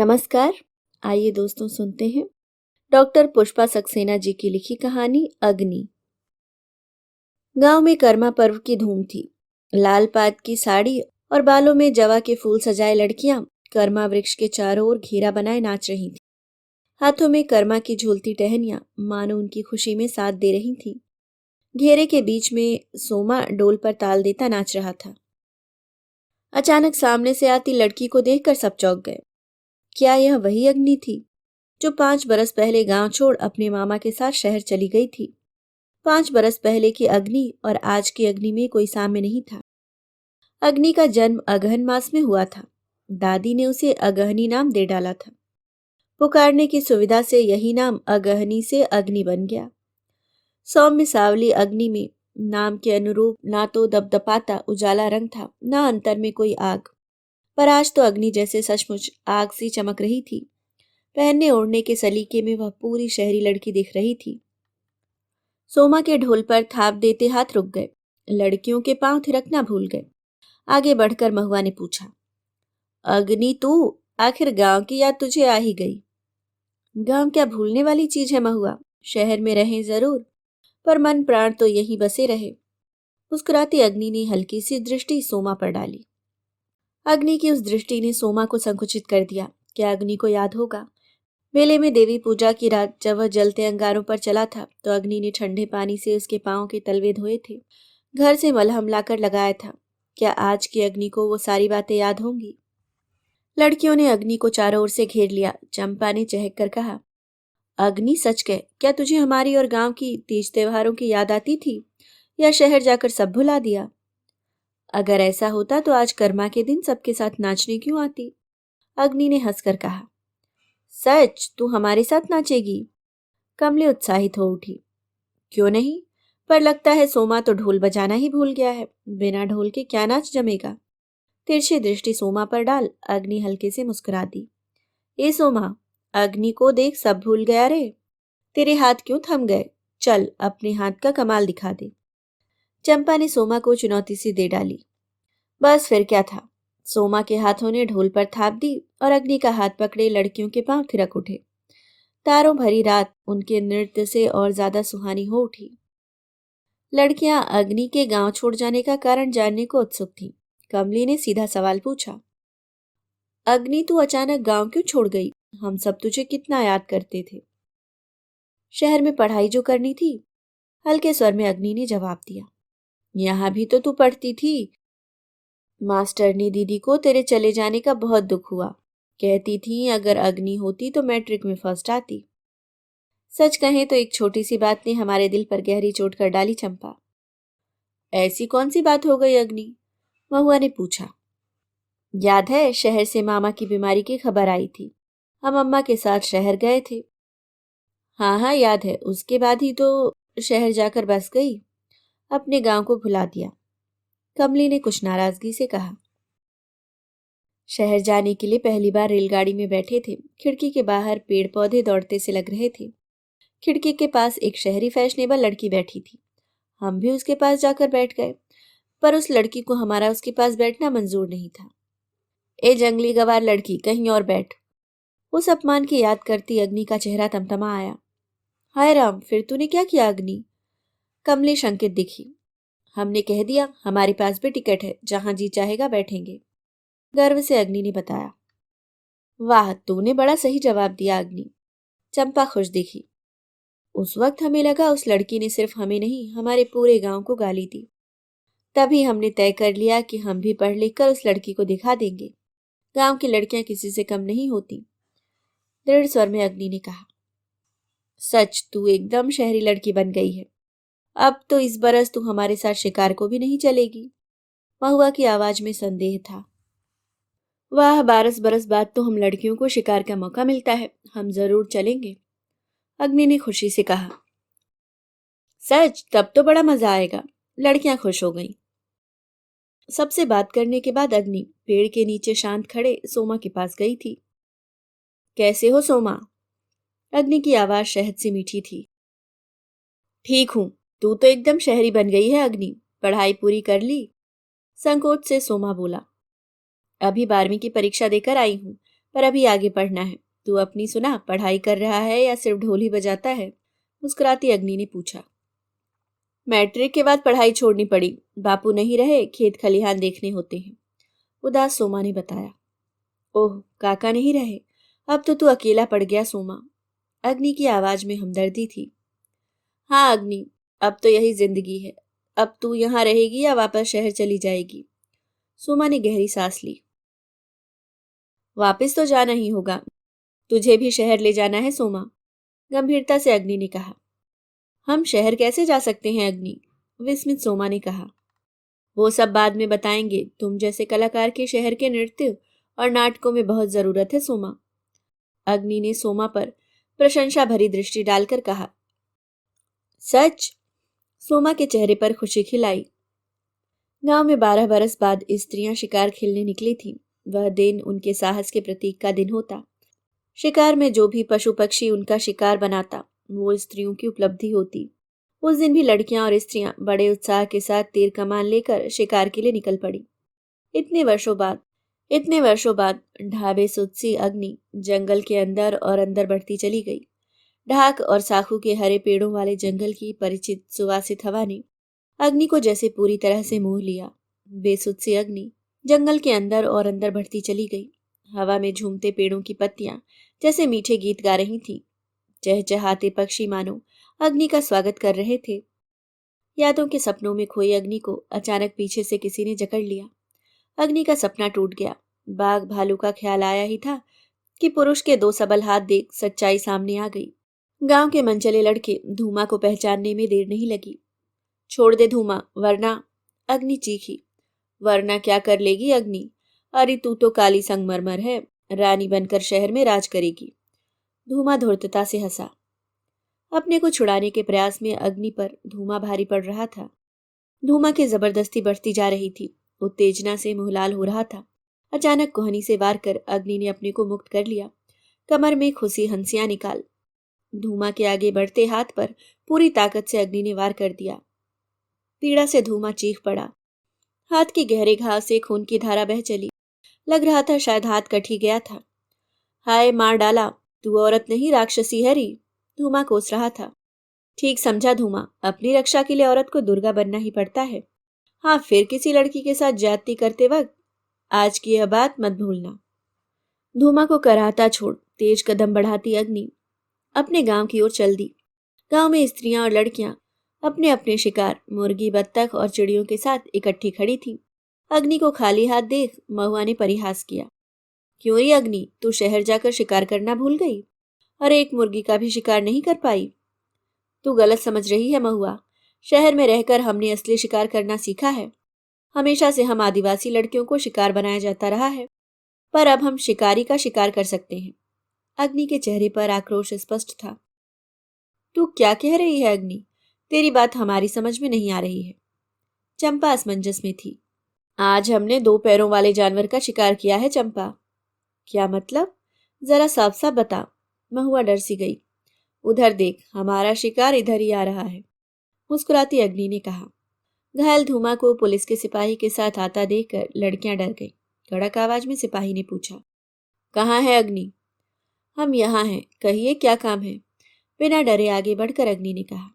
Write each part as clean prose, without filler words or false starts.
नमस्कार। आइए दोस्तों सुनते हैं डॉक्टर पुष्पा सक्सेना जी की लिखी कहानी अग्नि। गांव में कर्मा पर्व की धूम थी। लाल पात की साड़ी और बालों में जवा के फूल सजाए लड़कियां कर्मा वृक्ष के चारों ओर घेरा बनाए नाच रही थीं। हाथों में कर्मा की झूलती टहनियां मानो उनकी खुशी में साथ दे रही थीं। घेरे के बीच में सोमा डोल पर ताल देता नाच रहा था। अचानक सामने से आती लड़की को देखकर सब चौंक गए। क्या यह वही अग्नि थी जो 5 बरस पहले गांव छोड़ अपने मामा के साथ शहर चली गई थी? 5 बरस पहले की अग्नि और आज की अग्नि में कोई साम्य नहीं था। अग्नि का जन्म अगहन मास में हुआ था। दादी ने उसे अगहनी नाम दे डाला था। पुकारने की सुविधा से यही नाम अगहनी से अग्नि बन गया। सौम्य सावली अग्नि में नाम के अनुरूप ना तो दपदपाता उजाला रंग था, ना अंतर में कोई आग। पर आज तो अग्नि जैसे सचमुच आग सी चमक रही थी। पहनने ओढ़ने के सलीके में वह पूरी शहरी लड़की दिख रही थी। सोमा के ढोल पर थाप देते हाथ रुक गए। लड़कियों के पांव थिरकना भूल गए। आगे बढ़कर महुआ ने पूछा, अग्नि तू, आखिर गांव की याद तुझे आ ही गई। गांव क्या भूलने वाली चीज है महुआ। शहर में रहें जरूर, पर मन प्राण तो यहीं बसे रहे। मुस्कुराती अग्नि ने हल्की सी दृष्टि सोमा पर डाली। अग्नि की उस दृष्टि ने सोमा को संकुचित कर दिया। क्या अग्नि को याद होगा मेले में देवी पूजा की रात जब वह जलते अंगारों पर चला था तो अग्नि ने ठंडे पानी से उसके पांव के तलवे धोए थे, घर से मलहम लाकर लगाया था। क्या आज की अग्नि को वो सारी बातें याद होंगी? लड़कियों ने अग्नि को चारों ओर से घेर लिया। चंपा ने चहक कर कहा, अग्नि सच कह, क्या तुझे हमारी और गांव की तीज त्योहारों की याद आती थी या शहर जाकर सब भुला दिया? अगर ऐसा होता तो आज कर्मा के दिन सबके साथ नाचने क्यों आती? अग्नि ने हंसकर कहा, सच तू हमारे साथ नाचेगी? कमली उत्साहित हो उठी। क्यों नहीं, पर लगता है सोमा तो ढोल बजाना ही भूल गया है। बिना ढोल के क्या नाच जमेगा? तिरछी दृष्टि सोमा पर डाल अग्नि हल्के से मुस्कुरा दी। ए सोमा, अग्नि को देख सब भूल गया रे। तेरे हाथ क्यों थम गए? चल अपने हाथ का कमाल दिखा दे। चंपा ने सोमा को चुनौती सी दे डाली। बस फिर क्या था। सोमा के हाथों ने ढोल पर थाप दी और अग्नि का हाथ पकड़े लड़कियों के पांव थिरक उठे। तारों भरी रात उनके नृत्य से और ज्यादा सुहानी हो उठी। लड़कियां अग्नि के गांव छोड़ जाने का कारण जानने को उत्सुक थीं। कमली ने सीधा सवाल पूछा, अग्नि तू अचानक गांव क्यों छोड़ गई? हम सब तुझे कितना याद करते थे। शहर में पढ़ाई जो करनी थी, हल्के स्वर में अग्नि ने जवाब दिया। यहाँ भी तो तू पढ़ती थी। मास्टरनी दीदी को तेरे चले जाने का बहुत दुख हुआ। कहती थी अगर अग्नि होती तो मैट्रिक में फर्स्ट आती। सच कहें तो एक छोटी सी बात ने हमारे दिल पर गहरी चोट कर डाली चंपा। ऐसी कौन सी बात हो गई अग्नि? महुआ ने पूछा। याद है शहर से मामा की बीमारी की खबर आई थी। हम अम्मा के साथ शहर गए थे। हाँ हाँ याद है, उसके बाद ही तो शहर जाकर बस गई। अपने गांव को भुला दिया। कमली ने कुछ नाराजगी से कहा। शहर जाने के लिए पहली बार रेलगाड़ी में बैठे थे। खिड़की के बाहर पेड़ पौधे दौड़ते से लग रहे थे। खिड़की के पास एक शहरी फैशनेबल लड़की बैठी थी। हम भी उसके पास जाकर बैठ गए, पर उस लड़की को हमारा उसके पास बैठना मंजूर नहीं था। ए जंगली गवार लड़की, कहीं और बैठ। उस अपमान की याद करती अग्नि का चेहरा तमतमा आया। हाय राम, फिर तूने क्या किया अग्नि? कमली शंकित दिखी। हमने कह दिया हमारे पास भी टिकट है, जहां जी चाहेगा बैठेंगे, गर्व से अग्नि ने बताया। वाह, तूने बड़ा सही जवाब दिया अग्नि। चंपा खुश दिखी। उस वक्त हमें लगा उस लड़की ने सिर्फ हमें नहीं हमारे पूरे गांव को गाली दी। तभी हमने तय कर लिया कि हम भी पढ़ लिख कर उस लड़की को दिखा देंगे गांव की लड़कियां किसी से कम नहीं होती। दृढ़ स्वर में अग्नि ने कहा। सच तू एकदम शहरी लड़की बन गई है। अब तो इस बरस तू हमारे साथ शिकार को भी नहीं चलेगी। महुआ की आवाज में संदेह था। वाह, 12 बरस बाद तो हम लड़कियों को शिकार का मौका मिलता है। हम जरूर चलेंगे, अग्नि ने खुशी से कहा। सच, तब तो बड़ा मजा आएगा। लड़कियां खुश हो गईं। सबसे बात करने के बाद अग्नि पेड़ के नीचे शांत खड़े सोमा के पास गई थी। कैसे हो सोमा? अग्नि की आवाज शहद से मीठी थी। ठीक हूं। तू तो एकदम शहरी बन गई है अग्नि। पढ़ाई पूरी कर ली? संकोच से सोमा बोला। अभी 12वीं की परीक्षा देकर आई हूं। पर अभी आगे पढ़ना है। तू अपनी सुना, पढ़ाई कर रहा है या सिर्फ ढोल ही बजाता है? मुस्कुराती अग्नि ने पूछा। मैट्रिक के बाद पढ़ाई छोड़नी पड़ी। बापू नहीं रहे, खेत खलिहान देखने होते हैं, उदास सोमा ने बताया। ओह, काका नहीं रहे, अब तो तू अकेला पड़ गया सोमा। अग्नि की आवाज में हमदर्दी थी। हाँ अग्नि, अब तो यही जिंदगी है। अब तू यहाँ रहेगी या वापस शहर चली जाएगी? सोमा ने गहरी सांस ली। वापस तो जाना ही होगा। तुझे भी शहर ले जाना है सोमा, गंभीरता से अग्नि ने कहा। हम शहर कैसे जा सकते हैं अग्नि? विस्मित सोमा ने कहा। वो सब बाद में बताएंगे। तुम जैसे कलाकार के शहर के नृत्य और नाटकों में बहुत जरूरत है सोमा। अग्नि ने सोमा पर प्रशंसा भरी दृष्टि डालकर कहा। सच? सोमा के चेहरे पर खुशी खिलाई। गांव में 12 बरस बाद स्त्रियां शिकार खेलने निकली थीं। वह दिन उनके साहस के प्रतीक का दिन होता। शिकार में जो भी पशु पक्षी उनका शिकार बनाता, वो स्त्रियों की उपलब्धि होती। उस दिन भी लड़कियां और स्त्रियां बड़े उत्साह के साथ तीर कमान लेकर शिकार के लिए निकल पड़ी। इतने वर्षों बाद ढाबे सुदसी अग्नि जंगल के अंदर और अंदर बढ़ती चली गई। ढाक और साखू के हरे पेड़ों वाले जंगल की परिचित सुवासित हवा ने अग्नि को जैसे पूरी तरह से मोह लिया। बेसुध अग्नि जंगल के अंदर और अंदर बढ़ती चली गई। हवा में झूमते पेड़ों की पत्तियां जैसे मीठे गीत गा रही थीं। चहचहाते पक्षी मानो अग्नि का स्वागत कर रहे थे। यादों के सपनों में खोई अग्नि को अचानक पीछे से किसी ने जकड़ लिया। अग्नि का सपना टूट गया। बाघ भालू का ख्याल आया ही था कि पुरुष के 2 सबल हाथ देख सच्चाई सामने आ गई। गांव के मनचले लड़के धूमा को पहचानने में देर नहीं लगी। छोड़ दे धूमा, वरना, अग्नि चीखी। वरना क्या कर लेगी अग्नि? अरे तू तो काली संगमरमर है, रानी बनकर शहर में राज करेगी। धूमा धूर्तता से हंसा। अपने को छुड़ाने के प्रयास में अग्नि पर धूमा भारी पड़ रहा था। धूमा की जबरदस्ती बढ़ती जा रही थी। उत्तेजना से मुंह लाल हो रहा था। अचानक कोहनी से वार कर अग्नि ने अपने को मुक्त कर लिया। कमर में खुशी हंसियां निकाल धूमा के आगे बढ़ते हाथ पर पूरी ताकत से अग्नि ने वार कर दिया। पीड़ा से धूमा चीख पड़ा। हाथ के गहरे घाव से खून की धारा बह चली। लग रहा था शायद हाथ कट ही गया था। हाय, मार डाला। तू औरत नहीं, राक्षसी है री। धूमा कोस रहा था। ठीक समझा धूमा, अपनी रक्षा के लिए औरत को दुर्गा बनना ही पड़ता है। हाँ, फिर किसी लड़की के साथ ज्यादती करते वक्त आज की यह बात मत भूलना। धूमा को कराहता छोड़ तेज कदम बढ़ाती अग्नि अपने गांव की ओर चल दी। गांव में स्त्रियां और लड़कियां अपने अपने शिकार मुर्गी, बत्तख और चिड़ियों के साथ इकट्ठी खड़ी थीं। अग्नि को खाली हाथ देख महुआ ने परिहास किया। क्यों री अग्नि, तू शहर जाकर शिकार करना भूल गई? और एक मुर्गी का भी शिकार नहीं कर पाई? तू गलत समझ रही है महुआ। शहर में रहकर हमने असली शिकार करना सीखा है। हमेशा से हम आदिवासी लड़कियों को शिकार बनाया जाता रहा है, पर अब हम शिकारी का शिकार कर सकते हैं। अग्नि के चेहरे पर आक्रोश स्पष्ट था। तू क्या कह रही है अग्नि? तेरी बात हमारी समझ में नहीं आ रही है। चंपा असमंजस में थी। आज हमने 2 पैरों वाले जानवर का शिकार किया है चंपा। क्या मतलब? जरा साफ साफ बता। महुआ डर सी गई। उधर देख, हमारा शिकार इधर ही आ रहा है, मुस्कुराती अग्नि ने कहा। घायल धूमा को पुलिस के सिपाही के साथ आता देखकर लड़कियां डर गईं। कड़क आवाज में सिपाही ने पूछा, कहाँ है अग्नि? हम यहाँ हैं, कहिए क्या काम है? बिना डरे आगे बढ़कर अग्नि ने कहा।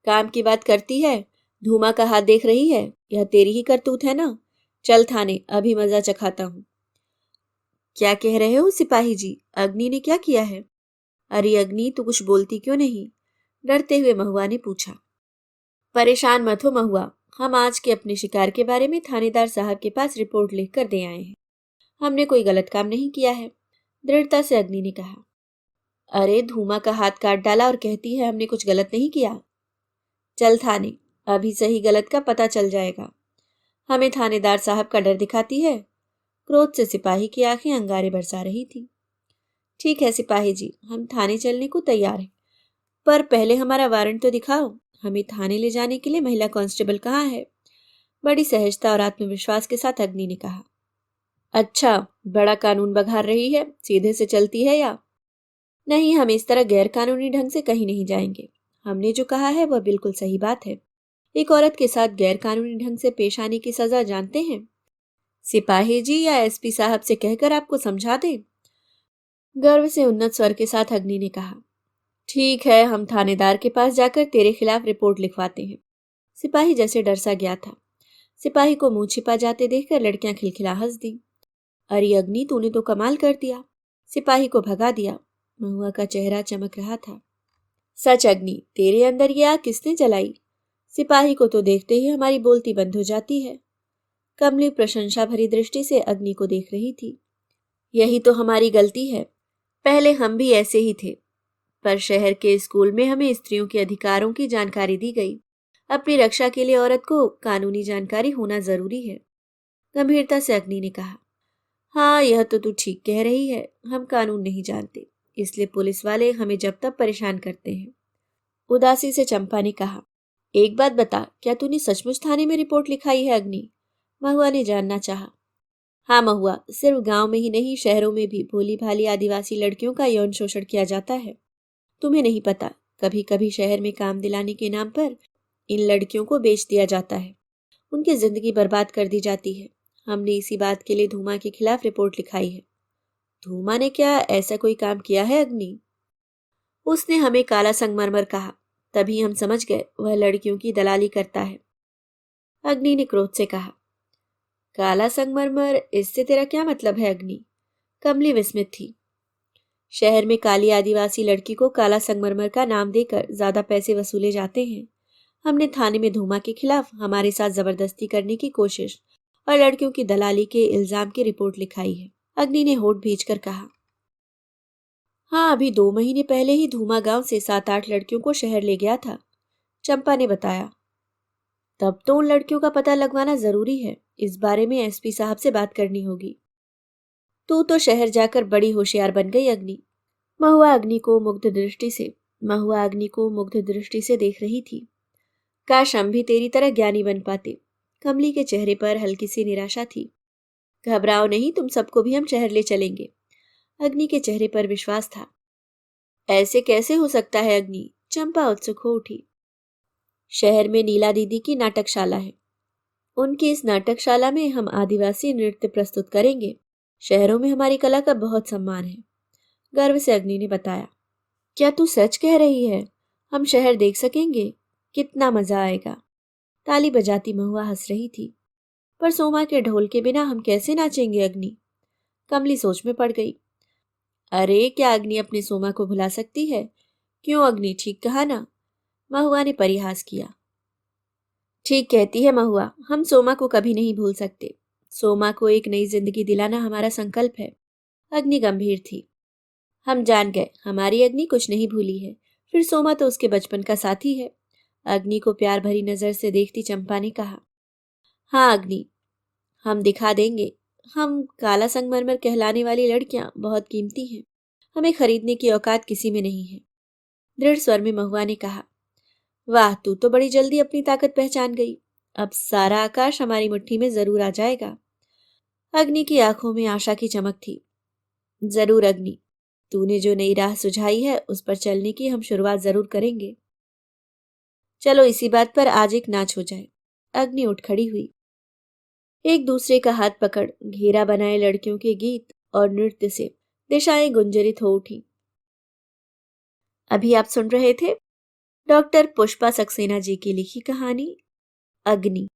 काम की बात करती है? धूमा का हाथ देख रही है? यह तेरी ही करतूत है ना? चल थाने, अभी मजा चखाता हूँ। क्या कह रहे हो सिपाही जी? अग्नि ने क्या किया है? अरे अग्नि, तू कुछ बोलती क्यों नहीं? डरते हुए महुआ ने पूछा। परेशान मत हो महुआ, हम आज के अपने शिकार के बारे में थानेदार साहब के पास रिपोर्ट लिख कर दे आए हैं। हमने कोई गलत काम नहीं किया है, दृढ़ता से अग्नि ने कहा। अरे धूमा का हाथ काट डाला और कहती है हमने कुछ गलत नहीं किया। चल थाने, अभी सही गलत का पता चल जाएगा। हमें थानेदार साहब का डर दिखाती है। क्रोध से सिपाही की आंखें अंगारे बरसा रही थी। ठीक है सिपाही जी, हम थाने चलने को तैयार हैं, पर पहले हमारा वारंट तो दिखाओ। हमें थाने ले जाने के लिए महिला कांस्टेबल कहाँ है? बड़ी सहजता और आत्मविश्वास के साथ अग्नि ने कहा। अच्छा, बड़ा कानून बघार रही है, सीधे से चलती है या? नहीं, हम इस तरह गैर कानूनी ढंग से कहीं नहीं जाएंगे। हमने जो कहा है वह बिल्कुल सही बात है। एक औरत के साथ गैर कानूनी ढंग से पेश आने की सजा जानते हैं? सिपाही जी या एसपी साहब से कहकर आपको समझा दें? गर्व से उन्नत स्वर के साथ अग्नि ने कहा। ठीक है, हम थानेदार के पास जाकर तेरे खिलाफ रिपोर्ट लिखवाते हैं। सिपाही जैसे डर सा गया था। सिपाही को मुंह छिपा जाते देखकर लड़कियां खिलखिला हंस दी। अरे अग्नि, तूने तो कमाल कर दिया, सिपाही को भगा दिया। महुआ का चेहरा चमक रहा था। सच अग्नि, तेरे अंदर ये आग किसने जलाई? सिपाही को तो देखते ही हमारी बोलती बंद हो जाती है। कमली प्रशंसा भरी दृष्टि से अग्नि को देख रही थी। यही तो हमारी गलती है, पहले हम भी ऐसे ही थे, पर शहर के स्कूल में हमें स्त्रियों के अधिकारों की जानकारी दी गई। अपनी रक्षा के लिए औरत को कानूनी जानकारी होना जरूरी है। गंभीरता से अग्नि ने कहा। हाँ, यह तो तू ठीक कह रही है, हम कानून नहीं जानते, इसलिए पुलिस वाले हमें जब तक परेशान करते हैं। उदासी से चंपा ने कहा। एक बात बता, क्या तूने सचमुच थाने में रिपोर्ट लिखाई है अग्नि? महुआ ने जानना चाहा। हाँ महुआ, सिर्फ गांव में ही नहीं, शहरों में भी भोली भाली आदिवासी लड़कियों का यौन शोषण किया जाता है। तुम्हें नहीं पता, कभी कभी शहर में काम दिलाने के नाम पर इन लड़कियों को बेच दिया जाता है, उनकी जिंदगी बर्बाद कर दी जाती है। हमने इसी बात के लिए धूमा के खिलाफ रिपोर्ट लिखाई है। धूमा ने क्या ऐसा कोई काम किया है अग्नि? उसने हमें काला संगमरमर कहा, तभी हम समझ गए वह लड़कियों की दलाली करता है। अग्नि ने क्रोध से कहा। काला संगमरमर, इससे तेरा क्या मतलब है अग्नि? कमली विस्मित थी। शहर में काली आदिवासी लड़की को काला संगमरमर का नाम देकर ज्यादा पैसे वसूले जाते हैं। हमने थाने में धूमा के खिलाफ हमारे साथ जबरदस्ती करने की कोशिश और लड़कियों की दलाली के इल्जाम की रिपोर्ट लिखाई है। अग्नि ने होठ भींचकर कहा। हाँ, अभी 2 महीने पहले ही धूमा गांव से 7-8 लड़कियों को शहर ले गया था, चंपा ने बताया। तब तो उन लड़कियों का पता लगवाना जरूरी है, इस बारे में एसपी साहब से बात करनी होगी। तू तो शहर जाकर बड़ी होशियार बन गई अग्नि। महुआ अग्नि को मुग्ध दृष्टि से देख रही थी। काश हम भी तेरी तरह ज्ञानी बन पाते। कमली के चेहरे पर हल्की सी निराशा थी। घबराओ नहीं, तुम सबको भी हम शहर ले चलेंगे। अग्नि के चेहरे पर विश्वास था। ऐसे कैसे हो सकता है अग्नि? चंपा उत्सुक हो उठी। शहर में नीला दीदी की नाटकशाला है, उनकी इस नाटकशाला में हम आदिवासी नृत्य प्रस्तुत करेंगे। शहरों में हमारी कला का बहुत सम्मान है, गर्व से अग्नि ने बताया। क्या तू सच कह रही है? हम शहर देख सकेंगे? कितना मजा आएगा। ताली बजाती महुआ हंस रही थी। पर सोमा के ढोल के बिना हम कैसे नाचेंगे अग्नि? कमली सोच में पड़ गई। अरे, क्या अग्नि अपने सोमा को भुला सकती है? क्यों अग्नि, ठीक कहा ना? महुआ ने परिहास किया। ठीक कहती है महुआ, हम सोमा को कभी नहीं भूल सकते। सोमा को एक नई जिंदगी दिलाना हमारा संकल्प है। अग्नि गंभीर थी। हम जान गए, हमारी अग्नि कुछ नहीं भूली है। फिर सोमा तो उसके बचपन का साथी है। अग्नि को प्यार भरी नजर से देखती चंपा ने कहा। हाँ अग्नि, हम दिखा देंगे। हम काला संगमरमर कहलाने वाली लड़कियां बहुत कीमती हैं, हमें खरीदने की औकात किसी में नहीं है। दृढ़ स्वर में महुआ ने कहा। वाह, तू तो बड़ी जल्दी अपनी ताकत पहचान गई। अब सारा आकाश हमारी मुट्ठी में जरूर आ जाएगा। अग्नि की आंखों में आशा की चमक थी। जरूर अग्नि, तूने जो नई राह सुझाई है उस पर चलने की हम शुरुआत जरूर करेंगे। चलो इसी बात पर आज एक नाच हो जाए। अग्नि उठ खड़ी हुई। एक दूसरे का हाथ पकड़ घेरा बनाए लड़कियों के गीत और नृत्य से दिशाएं गुंजरित हो उठी। अभी आप सुन रहे थे डॉक्टर पुष्पा सक्सेना जी की लिखी कहानी अग्नि।